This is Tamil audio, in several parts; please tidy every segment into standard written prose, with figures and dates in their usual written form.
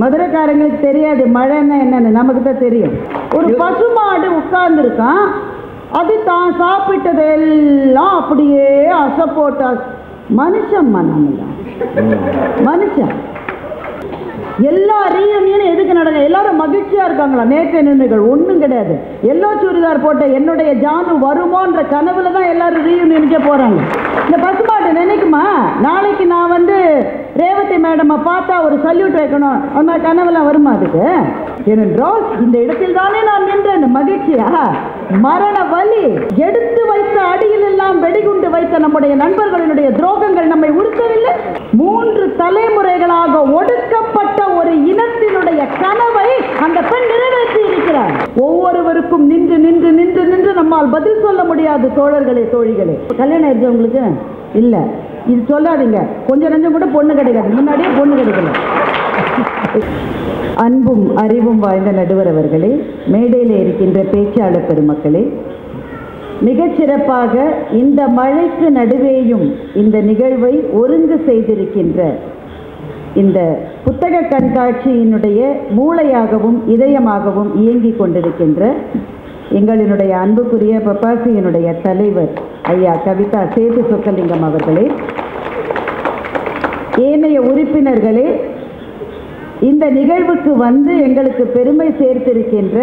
மதுரைக்காரங்களுக்கு தெரியாது மழைன்னா என்னன்னு, நமக்கு தான் தெரியும். ஒரு பசுமாடு உட்கார்ந்து இருக்கான், அது தான் சாப்பிட்டதெல்லாம் அப்படியே அசை போட்டா. மனுஷன் மனுஷன் எல்லா ரீயூனியனும் எதுக்கு நடக்கும்? எல்லாரும் மகிழ்ச்சியா இருக்காங்களா? நேற்று நினைவுகள் ஒன்றும் கிடையாது. எல்லோ சுடிதார் போட்ட என்னுடைய ஜானு வருமோன்ற கனவுல தான் எல்லாரும் ரீயூனியனுக்கே போறாங்க. இந்த பசுமாட்டு நினைக்குமா நாளைக்கு நான் வந்து ரேவதி மேடமை பார்த்தா ஒரு சல்யூட் வைக்கணும், அந்த கனவுலாம் வருமா? அதுக்கு ஏனென்றால் இந்த இடத்தில் தானே நான் நின்றேன். மகிழ்ச்சியா? மரண வலி, எடுத்து வைத்த அடியில் எல்லாம் வெடிகுண்டு வைத்த நம்முடைய நண்பர்களுடைய துரோகங்கள் நம்மை உறுத்தவில்லை. 3 தலைமுறைகளாக ஒடுக்கப்பட்ட ஒரு இனத்தினுடைய கனவை அந்த பெண் நிறைவேற்றி இருக்கிறார். ஒவ்வொருவருக்கும் நின்று நின்று நின்று நின்று நம்மால் பதில் சொல்ல முடியாது. தோழர்களே, தோழிகளே, கல்யாணம் ஆயிடுச்சு உங்களுக்கு? இல்ல, இது சொல்லாதீங்க. கொஞ்சம் நஞ்சம் கூட பொண்ணு கிடைக்காது, முன்னாடியே பொண்ணு கிடைக்கல. அன்பும் அறிவும் வாய்ந்த நடுவர் அவர்களே, மேடையில் இருக்கின்ற பேச்சாளர் பெருமக்களே, மிகச்சிறப்பாக இந்த மழைக்கு நடுவேயும் இந்த நிகழ்வை ஒருங்கு செய்திருக்கின்ற இந்த புத்தக கண்காட்சியினுடைய மூளையாகவும் இதயமாகவும் இயங்கிக் கொண்டிருக்கின்ற எங்களினுடைய அன்புக்குரிய பப்பாசியினுடைய தலைவர் ஐயா கவிதா சேது சொக்கலிங்கம் அவர்களே, ஏனைய உறுப்பினர்களே, இந்த நிகழ்வுக்கு வந்து எங்களுக்கு பெருமை சேர்த்திருக்கின்ற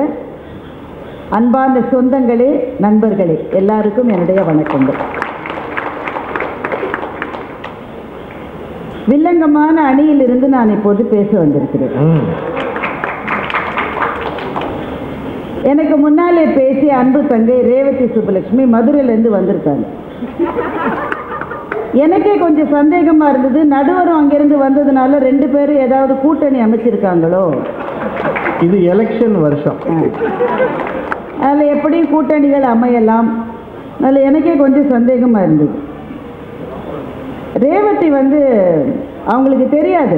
அன்பான சொந்தங்களே, நண்பர்களே, எல்லாருக்கும் என்னுடைய வணக்கங்கள். வில்லங்கமான அணியிலிருந்து நான் இப்போது பேச வந்திருக்கிறேன். எனக்கு முன்னாலே பேசிய அன்பு தங்கை ரேவதி சுப்புலட்சுமி மதுரையிலேருந்து வந்திருக்காங்க. எனக்கே கொஞ்சம் சந்தேகமா இருந்தது, நடுவரும் அங்கிருந்து வந்ததுனால 2 பேரும் ஏதாவது கூட்டணி அமைச்சிருக்காங்களோ. இது எலெக்ஷன் வருஷம், அதில் எப்படி கூட்டணிகள் அமையலாம், அதில் எனக்கே கொஞ்சம் சந்தேகமா இருந்தது. ரேவதி வந்து அவங்களுக்கு தெரியாது,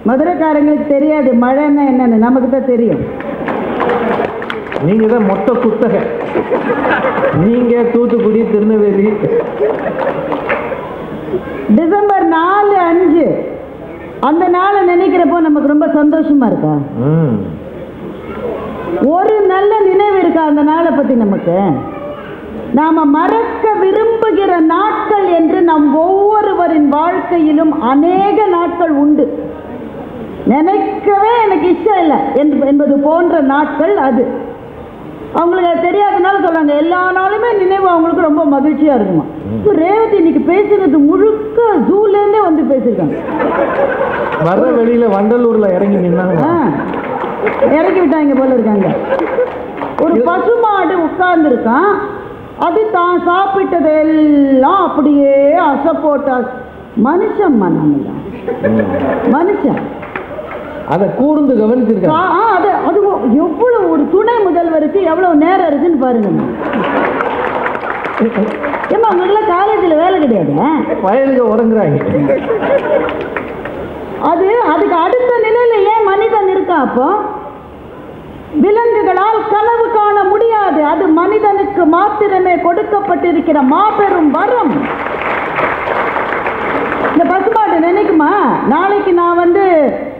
மதுரைக்காரங்களுக்கு தெரியாது மழைன்னா என்னன்னு, நமக்கு தான் தெரியும். நீங்க தான் மொத்த குத்தக, நீங்க தூத்துக்குடி, திருநெல்வேலி. டிசம்பர் 4, 5 அந்த நாளை நினைக்கிறப்போ நமக்கு ரொம்ப சந்தோஷமா இருக்கா? ஒரு நல்ல நினைவு இருக்கா அந்த நாளை பத்தி நமக்கு? நாம மறக்க விரும்புகிற நாட்கள் என்று நம் ஒவ்வொருவரின் வாழ்க்கையிலும் அநேக நாட்கள் உண்டு. நினைக்கவே எனக்கு இஷ்டம் இல்லை என்பது போன்ற நாட்கள் அது. அவங்களுக்கு அது தெரியாதனால சொல்றாங்க, எல்லா நாளுமே நினைவு அவங்களுக்கு ரொம்ப மகிழ்ச்சியா இருக்குமா. ரேவதி இன்னைக்கு பேசுறது முழுக்க ஜூலேருந்தே வந்து பேசியிருக்காங்க. வர வெளியில வண்டலூர்ல இறங்கி நின்னாங்க, இறக்கி விட்டாங்க போல இருக்காங்க. ஒரு பசுமாடு உட்கார்ந்து இருக்கான், அது தான் சாப்பிட்டதெல்லாம் அப்படியே அசை போட்டா. மனுஷன் மனுஷன் அதை கூர்ந்து கவனிச்சிருக்காங்க. அது எவ்வளவு ஒரு துணை முதல்வருக்கு எவ்வளவு நேரம் இருக்குன்னு பாருங்க. ஏமா அவங்களுக்குலாம் காலேஜில் வேலை கிடையாது, வயலுக்கு உறங்குறாங்க. அதுக்கு அடுத்த நிலையில ஏன் மனிதன் இருக்கா? அப்போ விலங்குகளால் கனவு காண முடியாது, அது மனிதனுக்கு மாத்திரமே கொடுக்கப்பட்டிருக்கிற மாபெரும் வரம். இந்த பசுமாட்டு நினைக்குமா நாளைக்கு நான் வந்து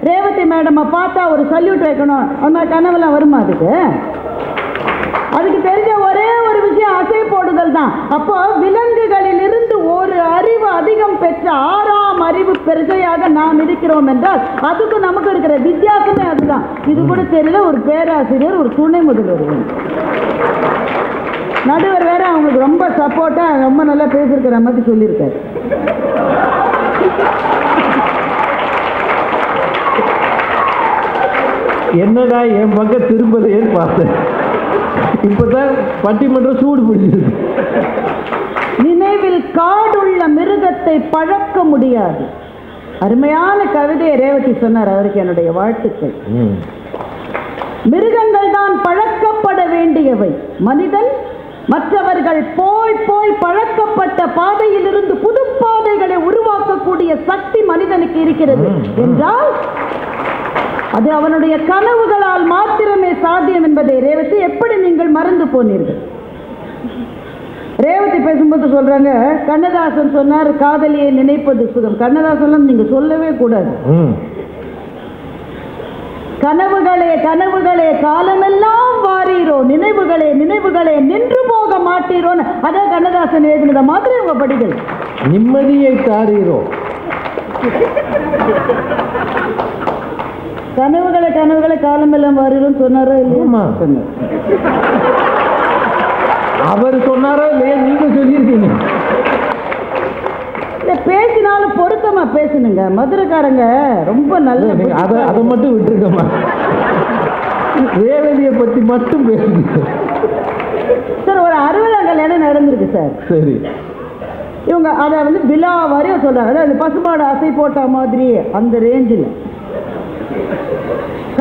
ரேவதி மேடமை பார்த்தா ஒரு சல்யூட் வைக்கணும், அந்த கனவுலாம் வருமா? அதுக்கு தெரிஞ்ச ஒரே ஒரு விஷயம் அசை போடுதல் தான். அப்போ விலங்குகளில் இருந்து ஒரு அறிவு அதிகம் பெற்ற 6ஆம் அறிவு பெருசையாக நாம் இருக்கிறோம் என்றால் அதுக்கு நமக்கு இருக்கிற வித்தியாசமே அதுதான். இது கூட தெரியல, ஒரு பேராசிரியர், ஒரு துணை முதல்வர், நடுவர் வேற அவங்களுக்கு ரொம்ப சப்போர்ட்டா ரொம்ப நல்லா பேசியிருக்கிற மாதிரி சொல்லியிருக்காரு. என்னடா என் பக்கம் திரும்பலையேன்னு பார்த்தேன், இப்பதான் பட்டிமன்றம் சூடு பிடிச்சிருக்கு. நினைவில் காடுள்ள மிருகத்தை பழக்க முடியாது. அருமையான கவிதையை ரேவதி சொன்னார், அவருக்கு என்னுடைய வாழ்த்துக்கள். மிருகங்கள் தான் பழக்கப்பட வேண்டியவை, மனிதன் மற்றவர்கள் போய் போய் பழக்கப்பட்ட பாதையிலிருந்து புது பாதைகளை உருவாக்கக்கூடிய சக்தி மனிதனுக்கு இருக்கிறது என்றால் அது அவனுடைய கனவுகளால் மாத்திரமே சாத்தியம் என்பதை ரேவதி எப்படி நீங்கள் மறந்து போனீர்கள்? ரேவதி பேசும்போது சொல்றாங்க, கண்ணதாசன் சொன்னார் காதலியை நினைப்பது சுகம். கண்ணதாசன் நீங்க சொல்லவே கூடாது. கனவுகளே கனவுகளே காலமெல்லாம் வாரீரோ, நினைவுகளே நினைவுகளே நின்று போக மாட்டீரோன்னு அதே கண்ணதாசன் எழுதினத மாதிரி உங்க படிகள். நிம்மதியை தாரீரோ. கனவுகளை கனவுகளை காலமெல்லாம் வாரீரோன்னு சொன்னாரோ இல்லையா? சொன்னார். அவர் சொன்னாரோ இல்லையா? நீங்க சொல்லியிருக்கீங்க. பேசினாலும் பொருத்தமா பேசணுங்க. மதுரைக்காரங்க ரொம்ப நல்ல. அதை மட்டும் விட்டுருக்கமா, ரேவதியை பத்தி மட்டும் பேசுங்க சார். ஒரு 60ஆம் கல்யாணம் நடந்திருக்கு சார். சரி. இவங்க அதை வந்து விழா வரையும் சொல்றாங்க. அதாவது பசுமாடு அசை போட்ட மாதிரி அந்த ரேஞ்சில்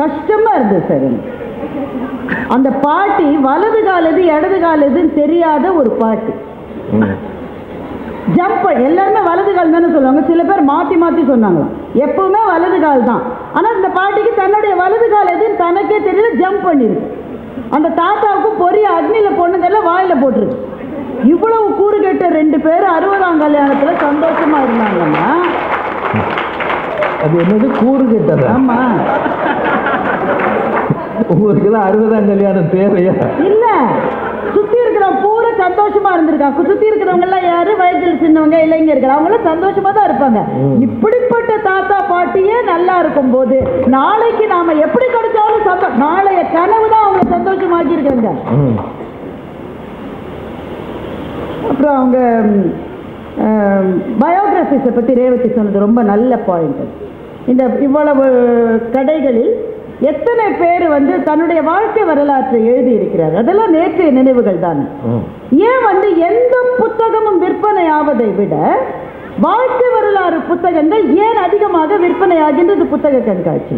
கஷ்டமா இருந்தது சார். அந்த பாட்டி வலது கால் எது இடது கால் எதுன்னு தெரியாத ஒரு பாட்டி. ஜம்ப் எல்லாருமே வலது கால் தானே சொல்லுவாங்க. சில பேர் மாற்றி மாற்றி சொன்னாங்களாம். எப்பவுமே வலது கால் தான். ஆனால் இந்த பாட்டிக்கு தன்னுடைய வலது கால் எதுன்னு தனக்கே தெரியல, ஜம்ப் பண்ணிருக்கு. அந்த தாத்தாவுக்கு பொரிய அக்னியில் பொண்ணுங்கெல்லாம் வாயில் போட்டிருக்கு. இவ்வளவு கூறு கேட்ட 2 பேர் 60ஆம் கல்யாணத்தில் சந்தோஷமா இருந்தாங்கன்னா அது என்னது கூறு கேட்டது? ஆமா, உங்களுக்கு 60ஆம் கல்யாணம் தேவையா? இல்ல, சுத்தி இருக்கிறவங்க பூரா சந்தோஷமா இருந்திருக்காங்க. சுத்தி இருக்கிறவங்க எல்லாம் யாரு? வயதில் சின்னவங்க, இளைஞர்கள். அவங்களும் சந்தோஷமா தான் இருப்பாங்க. இப்படிப்பட்ட தாத்தா பாட்டியே நல்லா இருக்கும் போது நாளைக்கு நாம எப்படி கிடைச்சாலும் நாளைய கனவு தான் அவங்க சந்தோஷமாக்கி இருக்காங்க. அப்புறம் அவங்க பயோகிராஃபிஸை பத்தி ரேவதி சொன்னது ரொம்ப நல்ல பாயிண்ட். இந்த இவ்வளவு கடைகளில் எத்தனை பேர் வந்து தன்னுடைய வாழ்க்கை வரலாற்றை எழுதி இருக்கிறார். அதெல்லாம் நேற்றைய நினைவுகள் தானே. ஏன் வந்து எந்த புத்தகமும் விற்பனை ஆவதை விட வாழ்க்கை வரலாறு புத்தகங்கள் ஏன் அதிகமாக விற்பனை ஆகின்றது? புத்தக கண்காட்சி.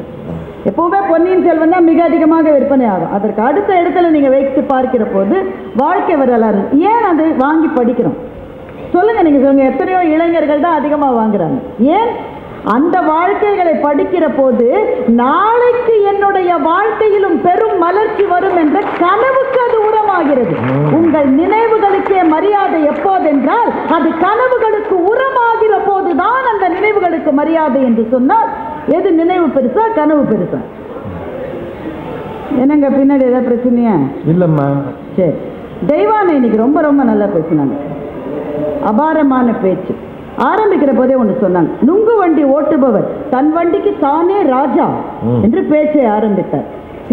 எப்பவுமே பொன்னியின் செல்வன் தான் மிக அதிகமாக விற்பனை ஆகும். அதற்கு அடுத்த இடத்துல நீங்க வைத்து பார்க்கிற போது வாழ்க்கை வரலாறு ஏன் அது வாங்கி படிக்கிறோம் சொல்லுங்க. நீங்க சொல்லுங்க, எத்தனையோ இளைஞர்கள் தான் அதிகமாக வாங்குறாங்க. ஏன்? அந்த வாழ்க்கைகளை படிக்கிற போது நாளைக்கு என்னுடைய வாழ்க்கையிலும் பெரும் மலர்ச்சி வரும் என்ற கனவுக்கு அது உரமாகிறது. உங்கள் நினைவுகளுக்கே மரியாதை எப்போதென்றால் அது கனவுகளுக்கு உரமாகிற போதுதான் அந்த நினைவுகளுக்கு மரியாதை என்று சொன்னால் எது நினைவு பெருசா கனவு பெருசா? என்னங்க பின்னாடி ஏதாவது பிரச்சனையா? இல்லம்மா. சரி, தெய்வானை இன்னைக்கு ரொம்ப ரொம்ப நல்லா பேசினாங்க. அபாரமான பேச்சு. ஆரம்பிக்கிற போதே ஒன்று சொன்னாங்க, நுங்கு வண்டி ஓட்டுபவர் தன் வண்டிக்கு தானே ராஜா என்று பேச்சை ஆரம்பித்தார்.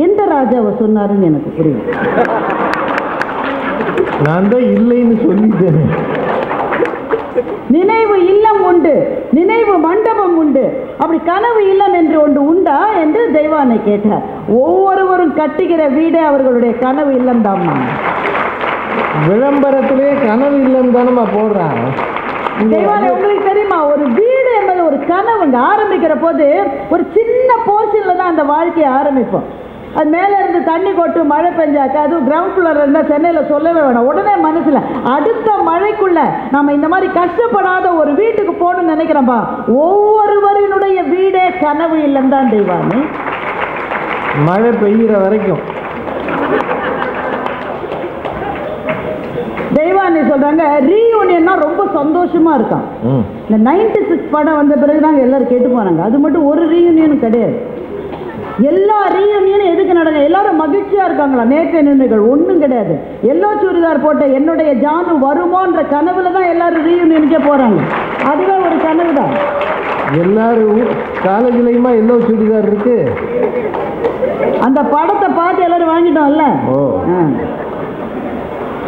எந்த ராஜாவை சொன்னாருன்னு எனக்கு புரியும். நான் தான் இல்லைன்னு சொல்லிட்டேன். நினைவு இல்லம் உண்டு, நினைவு மண்டபம் உண்டு, அப்படி கனவு இல்லம் என்று ஒன்று உண்டா என்று தெய்வானை கேட்டார். ஒவ்வொருவரும் கட்டுகிற வீடே அவர்களுடைய கனவு இல்லம் தான். விளம்பரத்திலே கனவு இல்லம் தானமா போடுறாங்க. தெய்வானை உங்களுக்கு தெரியுமா, ஒரு வீடு என்பது ஒரு கனவுங்க. ஆரம்பிக்கிற போது ஒரு சின்ன போர்ஷன்ல தான் அந்த வாழ்க்கையை ஆரம்பிப்போம். அது மேலே இருந்து தண்ணி கொட்டு மழை பெஞ்சாக்க, அதுவும் கிரவுண்ட் ஃப்ளோர் இருந்தால் சென்னையில் சொல்லவே வேணாம். உடனே மனசில் அடுத்த மழைக்குள்ள நம்ம இந்த மாதிரி கஷ்டப்படாத ஒரு வீட்டுக்கு போகணும்னு நினைக்கிறோம்பா. ஒவ்வொருவரினுடைய வீடே கனவு இல்லம் தான் தெய்வானி. மழை பெய்கிற வரைக்கும் தெய்வானி சொல்றாங்க ரீயூனியன்னா ரொம்ப சந்தோஷமா இருக்கான். இந்த 96 படம் வந்த பிறகு நாங்கள் எல்லாரும் கேட்டு போனாங்க. அது மட்டும் ஒரு ரீயூனியனும் கிடையாது. எல்லா ரீயூனியனும் எதுக்கு நடங்க? எல்லாரும் மகிழ்ச்சியா இருக்காங்களா? நேற்று நினைவுகள் ஒன்றும் கிடையாது. எல்லோ சுடிதார் போட்ட என்னுடைய ஜானு வருமோன்ற கனவுல தான் எல்லாரும் ரீயூனியனுக்கே போறாங்க. அதுவே ஒரு கனவு தான். எல்லாரும் காலேஜ்லயுமா எல்லோ சுடிதார் இருக்கு. அந்த படத்தை பார்த்து எல்லாரும் வாங்கிட்டோம்ல.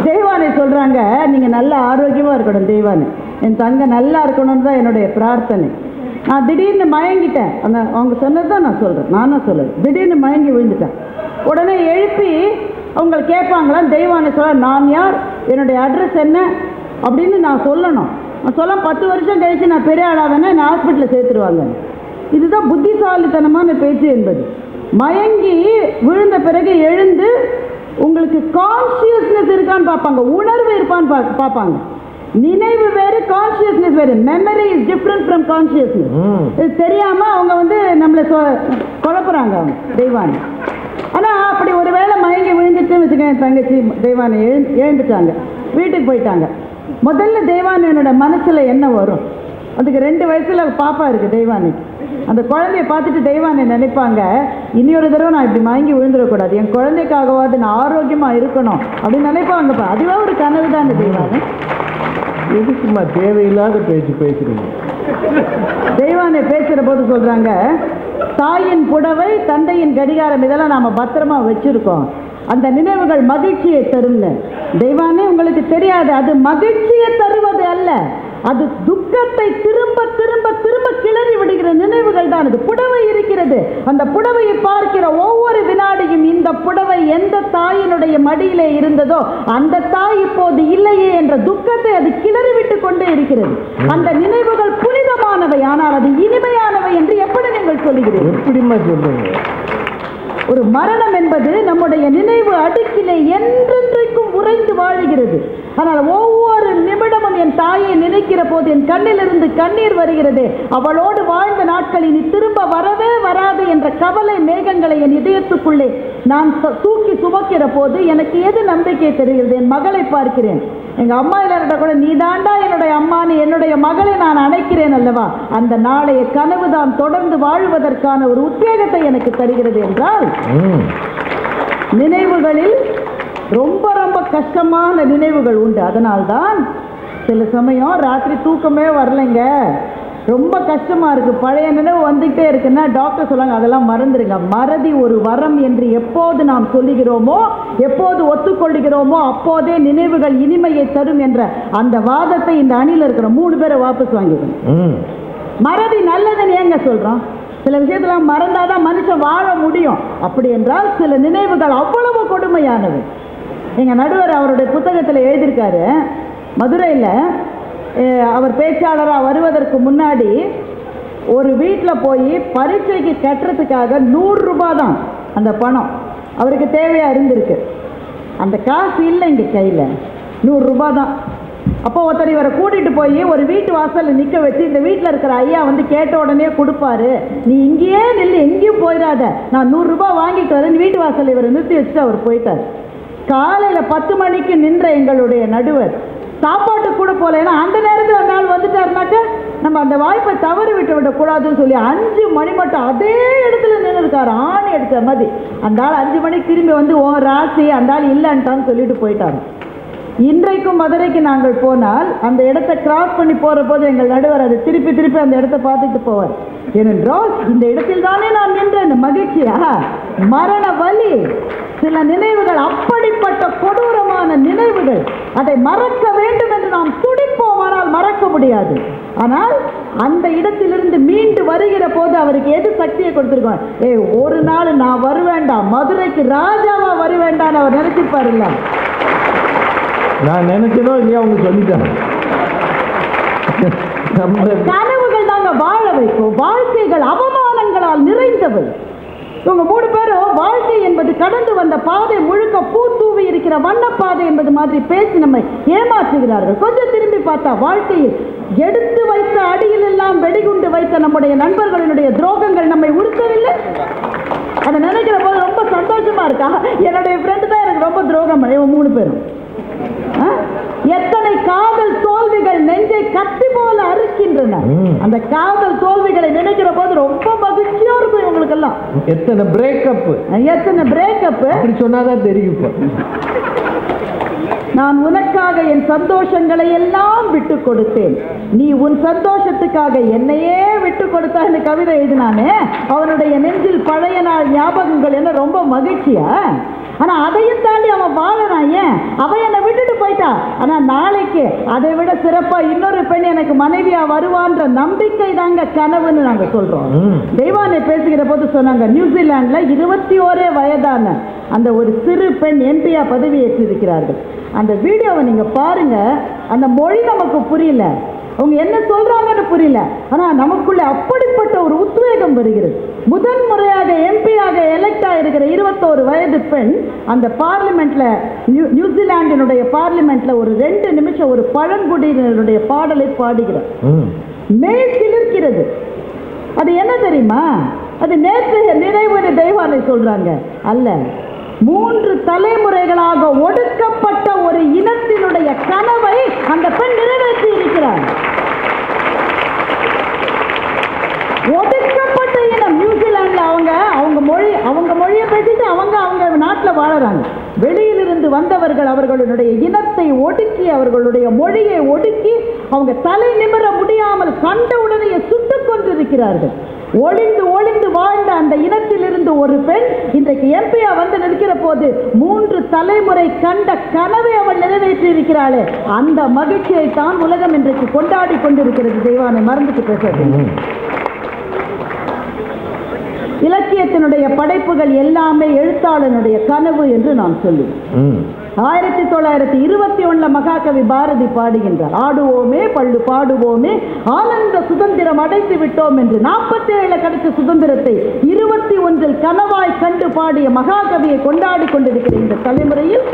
தெய்வானை சொல்றாங்க, நீங்க நல்ல ஆரோக்கியமா இருக்கணும் தெய்வானை. என் தங்க நல்லா இருக்கணும்னு தான் என்னுடைய பிரார்த்தனை. நான் திடீர்னு மயங்கிட்டேன். அவங்க சொன்னதுதான் நான் சொல்றேன், நானும் சொல்லுறேன். திடீர்னு மயங்கி விழுந்துட்டேன். உடனே எழுப்பி அவங்க கேட்பாங்களா? தெய்வானை சொல்ல, நான் யார், என்னுடைய அட்ரஸ் என்ன அப்படின்னு நான் சொல்லணும். நான் சொல்ல 10 வருஷம் கழிச்சு நான் பெரிய ஆளாவேன்னா என்னை ஹாஸ்பிட்டலில் சேர்த்துருவாங்க. இதுதான் புத்திசாலித்தனமான பேச்சு என்பது. மயங்கி விழுந்த பிறகு எழுந்து உங்களுக்கு கான்சியஸ்னஸ் இருக்கான்னு பார்ப்பாங்க, உணர்வு இருப்பான்னு பார்ப்பாங்க. நினைவு வேறு, கான்சியஸ்னஸ் வேறு. Memory is different from consciousness. இது தெரியாம அவங்க வந்து நம்மளை குழப்புறாங்க அவங்க தெய்வானி. ஆனால் அப்படி ஒரு வேளை மயங்கி விழுந்துச்சுன்னு வச்சுக்கோங்க. என் தங்கச்சி தெய்வானை எழுந்துட்டாங்க, வீட்டுக்கு போயிட்டாங்க. முதல்ல தெய்வானியோட மனசுல என்ன வரும்? அதுக்கு 2 வயசுல பாப்பா இருக்கு தெய்வானிக்கு. அந்த குழந்தைய பார்த்துட்டு தெய்வானை நினைப்பாங்க, இன்னொரு தடவை நான் இப்படி மயங்கி விழுந்துடக்கூடாது, என் குழந்தைக்காகவாது நான் ஆரோக்கியமாக இருக்கணும் அப்படின்னு நினைப்பாங்கப்பா. அதுவே ஒரு கனவு தான் அந்த தெய்வானை. எதுக்குமா தேவையில்லாத பேச்சு பேசுறீங்க? தெய்வானை பேசுகிற போது சொல்கிறாங்க, தாயின் புடவை தந்தையின் கடிகாரம் இதெல்லாம் நாம் பத்திரமா வச்சுருக்கோம், அந்த நினைவுகள் மகிழ்ச்சியை தரும்னு. தெய்வானே உங்களுக்கு தெரியாது, அது மகிழ்ச்சியை தருவது அல்ல, அது துக்கத்தை திரும்ப திரும்ப திரும்ப கிளறி விடுகிற நினைவுகள் தான். அது புடவை இருக்கிறது, அந்த புடவையை பார்க்கிற ஒவ்வொரு வினாடியும் இந்த புடவை எந்த தாயினுடைய மடியிலே இருந்ததோ அந்த தாய் இப்போது இல்லையே என்ற துக்கத்தை அது கிளறி விட்டு கொண்டே இருக்கிறது. அந்த நினைவுகள் புனிதமானவை, ஆனால் அது இனிமையானவை என்று எப்படி நீங்கள் சொல்லுகிறீர்கள்? எப்படிமா சொல்றீங்க? ஒரு மரணம் என்பது நம்முடைய நினைவு அடுக்கிலே என்றென்றைக்கும் உறைந்து வாழுகிறது. ஆனால் ஒவ்வொரு நிமிடமும் என் தாயை நினைக்கிற போது என் கண்ணிலிருந்து கண்ணீர் வருகிறது. அவளோடு வாழ்ந்த நாட்கள் இனி திரும்ப வரவே வராது என்ற கவலை மேகங்களை என் இதயத்துக்குள்ளே நான் தூக்கி சுமக்கிற போது எனக்கு எது நம்பிக்கை தெரிகிறது? என் மகளை பார்க்கிறேன். எங்க அம்மா இல்லாட்ட கூட நீ தாண்டா என்னுடைய அம்மானு என்னுடைய மகளை நான் அணைக்கிறேன் அல்லவா, அந்த நாளைய கனவு தான் தொடர்ந்து வாழ்வதற்கான ஒரு உத்வேகத்தை எனக்கு தருகிறது. என்றால் நினைவுகளில் ரொம்ப ரொம்ப கஷ்டமான நினைவுகள் உண்டு. அதனால்தான் சில சமயம் ராத்திரி தூக்கமே வரலைங்க, ரொம்ப கஷ்டமாக இருக்குது, பழைய நினைவு வந்துகிட்டே இருக்குன்னா டாக்டர் சொல்லுவாங்க அதெல்லாம் மறந்துடுங்க. மறதி ஒரு வரம் என்று எப்போது நாம் சொல்லுகிறோமோ, எப்போது ஒத்துக்கொள்கிறோமோ அப்போதே நினைவுகள் இனிமையை தரும் என்ற அந்த வாதத்தை இந்த அணியில் இருக்கிற 3 பேரை வாபஸ் வாங்கிக்கணும். மறதி நல்லதுன்னு ஏங்க சொல்கிறோம்? சில விஷயத்தெல்லாம் மறந்தாதான் மனுஷன் வாழ முடியும். அப்படி என்றால் சில நினைவுகள் அவ்வளவு கொடுமையானது. எங்கள் நடுவர் அவருடைய புத்தகத்தில் எழுதியிருக்காரு, மதுரையில் அவர் பேச்சாளராக வருவதற்கு முன்னாடி ஒரு வீட்டில் போய் பரீட்சைக்கு கட்டுறதுக்காக 100 ரூபாய் தான் அந்த பணம் அவருக்கு தேவையாக இருந்திருக்கு. அந்த காசு இல்லை இங்கே கையில், 100 ரூபாய் தான். அப்போ ஒருத்தர் இவரை கூட்டிகிட்டு போய் ஒரு வீட்டு வாசலில் நிற்க வச்சு இந்த வீட்டில் இருக்கிற ஐயா வந்து கேட்ட உடனே கொடுப்பாரு, நீ இங்கேயே நில்லு எங்கேயும் போயிடாத, நான் 100 ரூபாய் வாங்கிட்டு வரேன். வீட்டு வாசலில் இவரை நிறுத்தி வச்சுட்டு அவர் போயிட்டார். காலையில் 10 மணிக்கு நின்ற எங்களுடைய நடுவர் சாப்பாட்டு கூட போகல, ஏன்னா அந்த நேரத்தில் அந்த ஆள் வந்துட்டாருனாக்க நம்ம அந்த வாய்ப்பை தவறு விடக்கூடாதுன்னு சொல்லி 5 மணி மட்டும் அதே இடத்துல நின்று இருக்காரு, ஆணி எடுத்த மாதிரி. அந்த ஆள் 5 மணிக்கு திரும்பி வந்து ஓ ராசி அந்த ஆள் இல்லைன்ட்டான்னு சொல்லிட்டு போயிட்டாரு. இன்றைக்கும் மதுரைக்கு நாங்கள் போனால் அந்த இடத்தை கிராஸ் பண்ணி போகிற போது எங்கள் நடுவர் அது திருப்பி திருப்பி அந்த இடத்தை பார்த்துட்டு போவார். ஏனென்றால் இந்த இடத்தில் தானே நான் நின்றேன். மகிழ்ச்சியா மரண வலி, சில நினைவுகள் அப்படிப்பட்ட கொடூரமான நினைவுகள், அதை மறக்க வேண்டும் என்று நாம் துடிப்போம், ஆனால் மறக்க முடியாது. ஆனால் அந்த இடத்திலிருந்து மீண்டு வருகிற போது அவருக்கு எது சக்தியை கொடுத்துருக்கோம்? ஒரு நாள் நான் வருவேண்டாம், மதுரைக்கு ராஜாவா வருவேண்டான்னு அவர் நினைச்சிருப்பார். இல்ல நான் நினைச்சதோ இல்லையா அவங்க சொல்லிட்டாங்க. கனவுகள் தாங்க வாழ வைக்கும். வாழ்க்கைகள் அவமானங்களால் நிறைந்தவை. இவங்க 3 பேரும் வாழ்க்கை என்பது கடந்து வந்த பாதை முழுக்க பூ தூவி இருக்கிற வண்ணப்பாதை என்பது மாதிரி பேசி நம்மை ஏமாற்றுகிறார்கள். கொஞ்சம் திரும்பி பார்த்தா வாழ்க்கையில் எடுத்து வைத்த அடியில் எல்லாம் வெடிகுண்டு வைத்த நம்முடைய நண்பர்களினுடைய துரோகங்கள் நம்மை உறுத்தவில்லை. அதை நினைக்கிற போது ரொம்ப சந்தோஷமா இருக்கா. என்னுடைய ஃப்ரெண்டு தான் எனக்கு ரொம்ப துரோகம் பண்ண. 3 பேரும் எத்தனை காதல் தோல்விகள் நெஞ்சை கத்தி போல அறுக்கின்றன. அந்த காதல் தோல்விகளை நினைக்கிற போது ரொம்ப மகிழ்ச்சியா இருக்கும் இவங்களுக்கெல்லாம். எத்தனை பிரேக்கப் அப்படி சொன்னாதான் தெரியும். நான் உனக்காக என் சந்தோஷங்களை எல்லாம் விட்டு கொடுத்தேன், நீ உன் சந்தோஷத்துக்காக என்னையே விட்டு கொடுத்தா இந்த கவிதை எழுதினானே. அவனுடைய நெஞ்சில் பழைய நாள் ஞாபகங்கள் என்ன ரொம்ப மகிழ்ச்சியா. ஆனா அதையும் தாண்டி அவன் வாழறான். ஏன் அவன் என்னை விட்டுட்டு போயிட்டா, ஆனா நாளைக்கு அதை விட சிறப்பா இன்னொரு பெண் எனக்கு மனைவியா வருவான்ற நம்பிக்கை தாங்க கனவுன்னு நாங்க சொல்றோம். தெய்வானை பேசுகிற போது சொன்னாங்க, நியூசிலாந்துல 21 வயதான அந்த ஒரு சிறு பெண் எம்பியா பதவி ஏற்றிருக்கிறார்கள். அந்த வீடியோவை நீங்க பாருங்க. அந்த மொழி நமக்கு புரியல, அவங்க என்ன சொல்றாங்கன்னு புரியல, ஆனா நமக்குள்ள அப்படிப்பட்ட ஒரு உத்வேகம் வருகிறது. முதன் முறையாக எம்பியாக எலெக்ட் ஆகிருக்கிற 21 வயது பெண் அந்த பார்லிமெண்ட்ல, நியூசிலாண்டினுடைய பார்லிமெண்ட்ல ஒரு 2 நிமிஷம் ஒரு பழங்குடியினருடைய பாடலை பாடுகிறார். மெய் சிலிர்க்கிறது. அது என்ன தெரியுமா? அது நேற்றைய நினைவுன்னு தெய்வானை சொல்றாங்க. அல்ல, 3 தலைமுறைகளாக ஒடுக்கப்பட்ட ஒரு இனத்தினுடைய கனவை அந்த பெண் நிறைவேற்றி இருக்கிறார். ஒடுக்க அவங்க மொழியை பேசிட்டு அவங்க நாட்டில் வாழறாங்க. வெளியிலிருந்து வந்தவர்கள் அவர்களுடைய இனத்தை ஒடுக்கி, அவர்களுடைய மொழியை ஒடுக்கி, அவங்க தலை நிமிர முடியாமல் கண்டவுடனே சுட்டுக் கொண்டிருக்கிறார்கள். ஒளிந்து ஒளிந்து வாழ்ந்த அந்த இனத்திலிருந்து ஒரு பெண் இன்றைக்கு எம்பியா வந்து நிற்கிற போது 3 தலைமுறை கண்ட கனவை அவள் நிறைவேற்றி இருக்கிறாளே, அந்த மகிழ்ச்சியை தான் உலகம் இன்றைக்கு கொண்டாடி கொண்டிருக்கிறது. தெய்வானை மறந்துட்டு பேசுறது. இலக்கியத்தினுடைய படைப்புகள் எல்லாமே எழுத்தாளனுடைய கனவு என்று நான் சொல்லுவேன். 1921 மகாகவி பாரதி பாடுகின்றார், ஆடுவோமே பள்ளு பாடுவோமே ஆனந்த சுதந்திரம் அடைத்து விட்டோம் என்று. 47 கிடைச்ச சுதந்திரத்தை 21 கனவாய் கண்டு பாடிய மகாகவியை கொண்டாடி கொண்டிருக்கிற இந்த தலைமுறையில்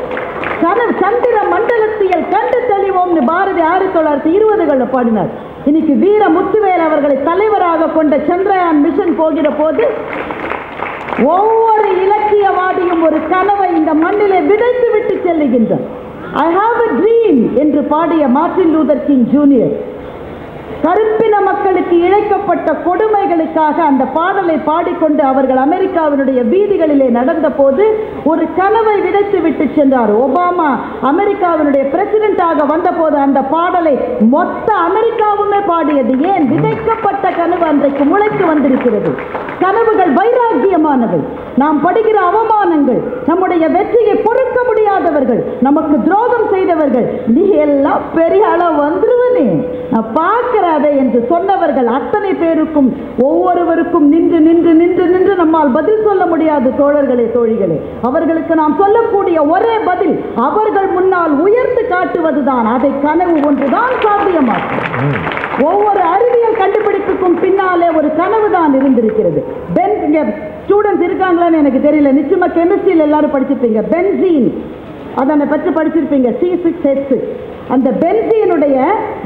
சந்திர மண்டலத்தியல் கண்டு தெளிவோம் பாரதி 1920 பாடினார். இன்னைக்கு வீர முத்துவேல் அவர்களை தலைவராக கொண்ட சந்திரயான் மிஷன் போகிற போது ஒவ்வொரு இலக்கியவாதியும் ஒரு கனவை இந்த மண்ணிலே விதைத்து விட்டு செல்லுகின்றார். ஐ ஹாவ் எ ட்ரீம் என்று பாடிய மார்ட்டின் லூதர் கிங் ஜூனியர் கருப்பின மக்களுக்கு இழைக்கப்பட்ட கொடுமைகளுக்காக அந்த பாடலை பாடிக்கொண்டு அவர்கள் அமெரிக்காவினுடைய வீதிகளிலே நடந்த போது ஒரு கனவை விதைத்து விட்டு சென்றார். ஒபாமா அமெரிக்காவினுடைய பிரசிடென்டாக வந்த போது அந்த பாடலை மொத்த அமெரிக்காவுமே பாடியது. ஏன்? விதைக்கப்பட்ட கனவு அன்றைக்கு முளைத்து வந்திருக்கிறது. கனவுகள் வைராக்கியமானவை. நாம் படுகிற அவமானங்கள், நம்முடைய வெற்றியை பொறுக்க முடியாதவர்கள், நமக்கு துரோகம் செய்தவர்கள், நீ எல்லாம் பெரிய அளவு வந்துருவனே நான் பார்க்கிறாதே என்று சொன்னவர்கள் அத்தனை பேருக்கும் ஒவ்வொருவருக்கும் நின்று நின்று நின்று நின்று நம்மால் பதில் சொல்ல முடியாது. தோழர்களே, தோழிகளே, அவர்களுக்கு நாம் சொல்லக்கூடிய ஒரே பதில் அவர்கள் முன்னால் உயர்த்து காட்டுவதுதான். அதை கனவு ஒன்றுதான் சாத்தியமாகும். ஒவ்வொரு அறிவியல் கண்டுபிடிப்புக்கும் பின்னாலே ஒரு கனவு தான் இருந்திருக்கிறது. ஸ்டூடெண்ட்ஸ் இருக்காங்களான்னு எனக்கு தெரியல, நிச்சயமா கெமிஸ்ட்ரியில் எல்லாரும் படிச்சிருப்பீங்க. பென்சீன் அதனை பற்றி படிச்சிருப்பீங்க, C6H6. அந்த பென்சீனுடைய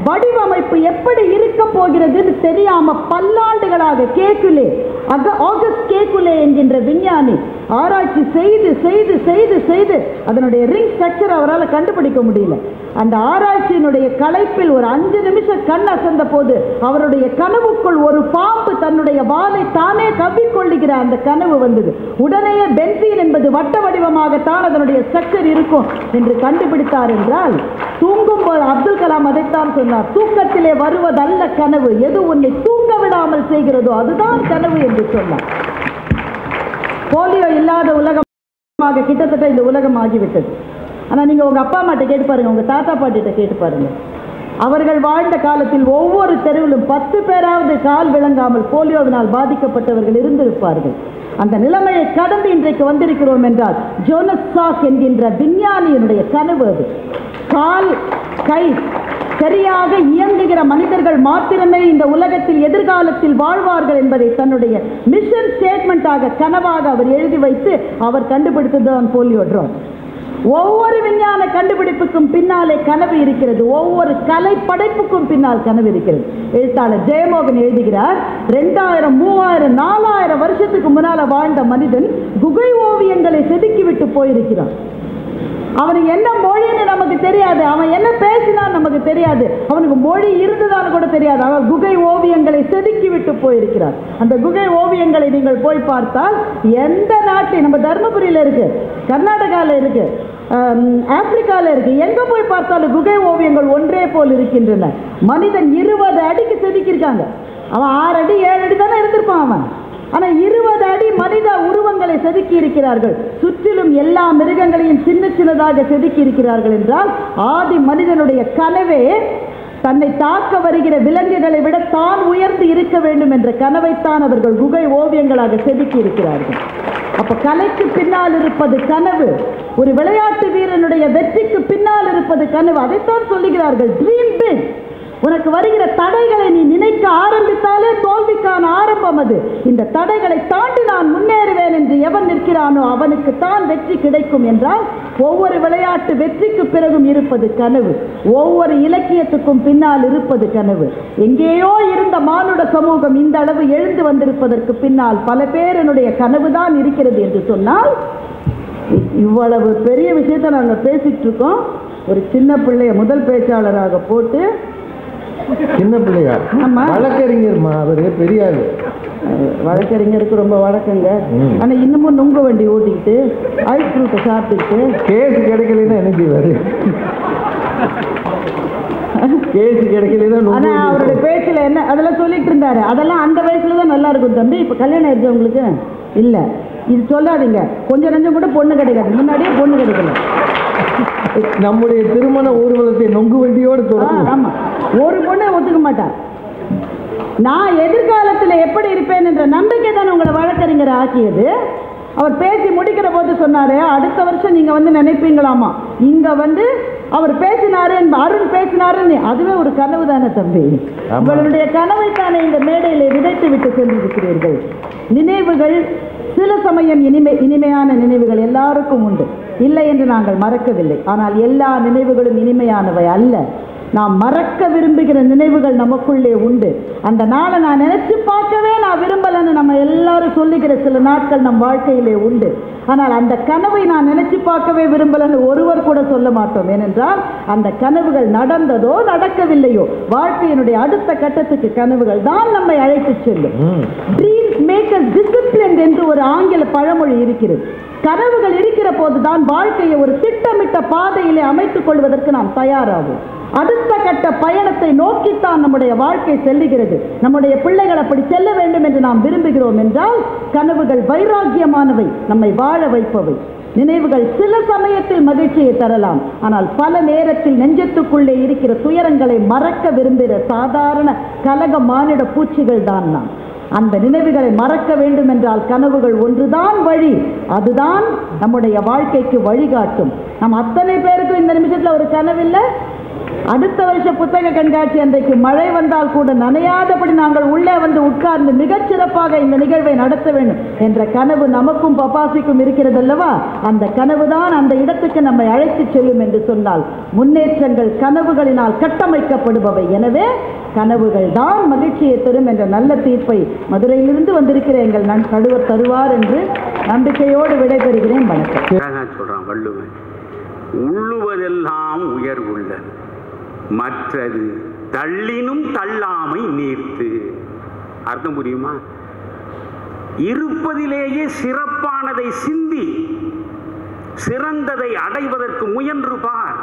வடிவமைப்பு எப்படி இருக்க போகிறதுன்னு தெரியாம பல்லாண்டுகளாக ஆகஸ்ட் கேக்குலே என்கின்ற விஞ்ஞானி ஆராய்ச்சி செய்து செய்து செய்து செய்து அதனுடைய ரிங் ஸ்ட்ரக்சர் அவரால் கண்டுபிடிக்க முடியல. அந்த ஆராய்ச்சியினுடைய களைப்பில் ஒரு 5 நிமிஷம் கண் அசந்த போது அவருடைய கனவுக்குள் ஒரு பாம்பு தன்னுடைய வாலை தானே கவ்விக்கொள்ளுகிற அந்த கனவு வந்தது. உடனேயே பென்சீன் என்பது வட்ட வடிவமாகத்தான் அதனுடைய ஸ்ட்ரக்சர் இருக்கும் என்று கண்டுபிடித்தார். என்றால் தூங்கும்போது அப்துல் கலாம் அதைத்தான் சொன்னார், தூக்கத்திலே வருவதல்ல கனவு, எது உன்னை தூங்க விடாமல் செய்கிறதோ அதுதான் கனவு என்று சொன்னார். போலியோ இல்லாத உலகமாக கிட்டத்தட்ட இந்த உலகம் ஆகிவிட்டது. ஆனால் நீங்கள் உங்கள் அப்பா அம்மாட்ட கேட்டு பாருங்கள், உங்கள் தாத்தா பாட்டிகிட்ட கேட்டு பாருங்கள். அவர்கள் வாழ்ந்த காலத்தில் ஒவ்வொரு தெருவிலும் 10 பேராவது கால் விளங்காமல் போலியோவினால் பாதிக்கப்பட்டவர்கள் இருந்திருப்பார்கள். அந்த நிலைமையை கடந்து இன்றைக்கு வந்திருக்கிறோம் என்றால் ஜோனஸ் சாக் என்கின்ற விஞ்ஞானியினுடைய கனவு அது. கால் கை சரியாக இயங்குகிற மனிதர்கள் மாத்திரமே இந்த உலகத்தில் எதிர்காலத்தில் வாழ்வார்கள் என்பதை தன்னுடைய மிஷன் ஸ்டேட்மெண்டாக கனவாக அவர் எழுதி வைத்து அவர் கண்டுபிடித்ததுதான் போலியோ ட்ராப். ஒவ்வொரு விஞ்ஞான கண்டுபிடிப்புக்கும் பின்னாலே கனவு இருக்கிறது. ஒவ்வொரு கலை படைப்புக்கும் பின்னால் கனவு இருக்கிறது. எழுத்தாளர் ஜெயமோகன் எழுதுகிறார், 2000, 3000, 4000 வருஷத்துக்கு முன்னால வாழ்ந்த மனிதன் குகை ஓவியங்களை செதுக்கிவிட்டு போயிருக்கிறான். அவனுக்கு என்ன மொழின்னு நமக்கு தெரியாது, அவன் என்ன பேசினான் நமக்கு தெரியாது, அவனுக்கு மொழி இருந்ததான்னு கூட தெரியாது. அவன் குகை ஓவியங்களை செதுக்கி விட்டு போயிருக்கிறார். அந்த குகை ஓவியங்களை நீங்கள் போய் பார்த்தால் எந்த நாட்டில், நம்ம தர்மபுரியில் இருக்கு, கர்நாடகாவில் இருக்கு, ஆப்பிரிக்காவில் இருக்கு, எங்க போய் பார்த்தாலும் குகை ஓவியங்கள் ஒன்றே போல் இருக்கின்றன. மனிதன் 20 அடிக்கு செதுக்கியிருக்காங்க. அவன் 6 அடி 7 அடி தானே இருந்திருப்பான் அவன். ஆனால் 20 அடி மனித உருவங்களை செதுக்கி இருக்கிறார்கள். சுற்றிலும் எல்லா மிருகங்களையும் சின்ன சின்னதாக செதுக்கி இருக்கிறார்கள். என்றால் ஆதி மனிதனுடைய கனவே தன்னை தாக்க வருகிற விலங்குகளை விட தான் உயர்ந்து இருக்க வேண்டும் என்ற கனவைத்தான் அவர்கள் குகை ஓவியங்களாக செதுக்கி இருக்கிறார்கள். அப்ப கலைக்கு பின்னால் இருப்பது கனவு. ஒரு விளையாட்டு வீரனுடைய வெற்றிக்கு பின்னால் இருப்பது கனவு. அதைத்தான் சொல்லுகிறார்கள், ட்ரீம் பிக். உனக்கு வருகிற தடைகளை நீ நினைக்க ஆரம்பித்தாலே தோல்விக்கான ஆரம்பம் அது. இந்த தடைகளை தாண்டி நான் முன்னேறுவேன் என்று எவன் நிற்கிறானோ அவனுக்கு தான் வெற்றி கிடைக்கும் என்றால் ஒவ்வொரு விளையாட்டு வெற்றிக்கு பிறகும் இருப்பது கனவு. ஒவ்வொரு இலக்கியத்துக்கும் பின்னால் இருப்பது கனவு. எங்கேயோ இருந்த மானுட சமூகம் இந்த அளவு எழுந்து வந்திருப்பதற்கு பின்னால் பல பேருடைய கனவுதான் இருக்கிறது என்று சொன்னால், இவ்வளவு பெரிய விஷயத்தை நாங்கள் பேசிட்டு இருக்கோம். ஒரு சின்ன பிள்ளைய முதல் பேச்சாளராக போட்டு, சின்ன பிள்ளையா வழக்கறிஞர் அவரு பெரியாரு வழக்கறிஞருக்கு ரொம்ப வழக்கங்க. ஆனா இன்னமும் நுங்கு வண்டி ஓட்டிக்கிட்டு ஐஸ் ஃப்ரூட்டை சாப்பிட்டுக்கிட்டு கேஸ் கிடைக்கலன்னா என்ன செய்வாரு? கேஸ் கிடைக்கலன்னா ஆனா அவருடைய பேச்சுல என்ன அதெல்லாம் சொல்லிட்டு இருந்தாரு. அதெல்லாம் அந்த வயசுல தான் நல்லா இருக்கும் தம்பி. இப்ப கல்யாணம் ஆயிடுச்சு உங்களுக்கு இல்ல, இது சொல்லாதீங்க. கொஞ்சம் நஞ்சம் கூட பொண்ணு கிடைக்காது, முன்னாடியே பொண்ணு கிடைக்கல. நம்முடைய திருமண ஊர்வலத்தை நொங்கு வண்டியோடு தொடரும். ஆமா, ஒரு பொண்ணை ஒத்துக்க மாட்டார். நான் எதிர்காலத்தில் எப்படி இருப்பேன் என்ற நம்பிக்கை தான் உங்களை வழக்கறிஞர் ஆக்கியது. அவர் பேசி முடிக்கிற போது சொன்னாரு, அடுத்த வருஷம் நீங்க வந்து நினைப்பீங்களாமா இங்க வந்து அவர் பேசினாரு, அருண் பேசினாருன்னு. அதுவே ஒரு கனவு தானே தம்பி. உங்களுடைய கனவை தானே இந்த மேடையில விதைத்து விட்டு சென்றிருக்கிறீர்கள். நினைவுகள் சில சமயம் இனிமையான நினைவுகள் எல்லாருக்கும் உண்டு, இல்லை என்று நாங்கள் மறக்கவில்லை. ஆனால் எல்லா நினைவுகளும் இனிமையானவை அல்ல. நாம் மறக்க விரும்புகிற நினைவுகள் நமக்குள்ளே உண்டு. அந்த நாளை நான் நினைச்சு பார்க்கவே நான் விரும்பலன்னு நம்ம எல்லாரும் சொல்லுகிற சில நாட்கள் நம் வாழ்க்கையிலே உண்டு. ஆனால் அந்த கனவை நான் நினைச்சு பார்க்கவே விரும்பலன்னு ஒருவர் கூட சொல்ல மாட்டோம். ஏனென்றால் அந்த கனவுகள் நடந்ததோ நடக்கவில்லையோ, வாழ்க்கையினுடைய அடுத்த கட்டத்துக்கு கனவுகள் தான் நம்மை அழைத்து செல்லும். ட்ரீம்ஸ் மேக் அஸ் டிசிப்ளின்ட் என்று ஒரு ஆங்கில பழமொழி இருக்கிறது. கனவுகள் இருக்கிற போதுதான் வாழ்க்கையை ஒரு திட்டமிட்ட பாதையிலே அமைத்துக் கொள்வதற்கு நாம் தயாராகும். அடுத்த கட்ட பயணத்தை நோக்கித்தான் நம்முடைய வாழ்க்கை செல்லுகிறது. நம்முடைய பிள்ளைகள் அப்படி செல்ல வேண்டும் என்று நாம் விரும்புகிறோம் என்றால் கனவுகள் வைராக்கியமானவை, நம்மை வாழ வைப்பவை. நினைவுகள் சில சமயத்தில் மகிழ்ச்சியை தரலாம், ஆனால் பல நேரத்தில் நெஞ்சத்துக்குள்ளே இருக்கிற துயரங்களை மறக்க விரும்புகிற சாதாரண கலக மானிட பூச்சிகள் தான் நாம். அந்த நினைவுகளை மறக்க வேண்டும் என்றால் கனவுகள் ஒன்றுதான் வழி. அதுதான் நம்முடைய வாழ்க்கைக்கு வழிகாட்டும். நம் அத்தனை பேருக்கும் இந்த நிமிஷத்துல ஒரு கனவு இல்லை. அடுத்த வருஷ புத்தக கண்காட்சி அன்றைக்கு மழை வந்தால் கூட நனையாதபடி நாங்கள் உள்ளே வந்து உட்கார்ந்து மிகச்சிறப்பாக இந்த நிகழ்வை நடத்த வேண்டும் என்ற கனவு நமக்கும் பப்பாசிக்கும் இருக்கிறது அல்லவா? அந்த கனவு தான் அந்த இடத்துக்கு நம்மை அழைத்து செல்லும் என்று சொன்னால் முன்னேற்றங்கள் கனவுகளினால் கட்டமைக்கப்படுபவை. எனவே கனவுகள் தான் மகிழ்ச்சியை தரும் என்ற நல்ல தீர்ப்பை மதுரையிலிருந்து வந்திருக்கிற எங்கள் நடுவர் தருவார் என்று நம்பிக்கையோடு விடைபெறுகிறேன். வணக்கம். சொல்றான் வள்ளுவன், உள்ளுவதெல்லாம் உயர்வுள்ளது, மற்றது தள்ளினும் தள்ளாமை நீர்த்து. அர்த்தம் புரியுமா? இருப்பதிலேயே சிறப்பானதை சிந்தி சிறந்ததை அடைவதற்கு முயன்று பார்.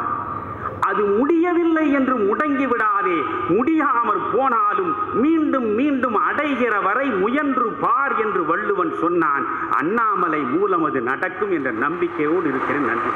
அது முடியவில்லை என்று முடங்கி விடாதே. முடியாமற் போனாலும் மீண்டும் மீண்டும் அடைகிற வரை முயன்று பார் என்று வள்ளுவன் சொன்னான். அண்ணாமலை மூலம் அது நடக்கும் என்ற நம்பிக்கையோடு இருக்கிறேன். நன்றி.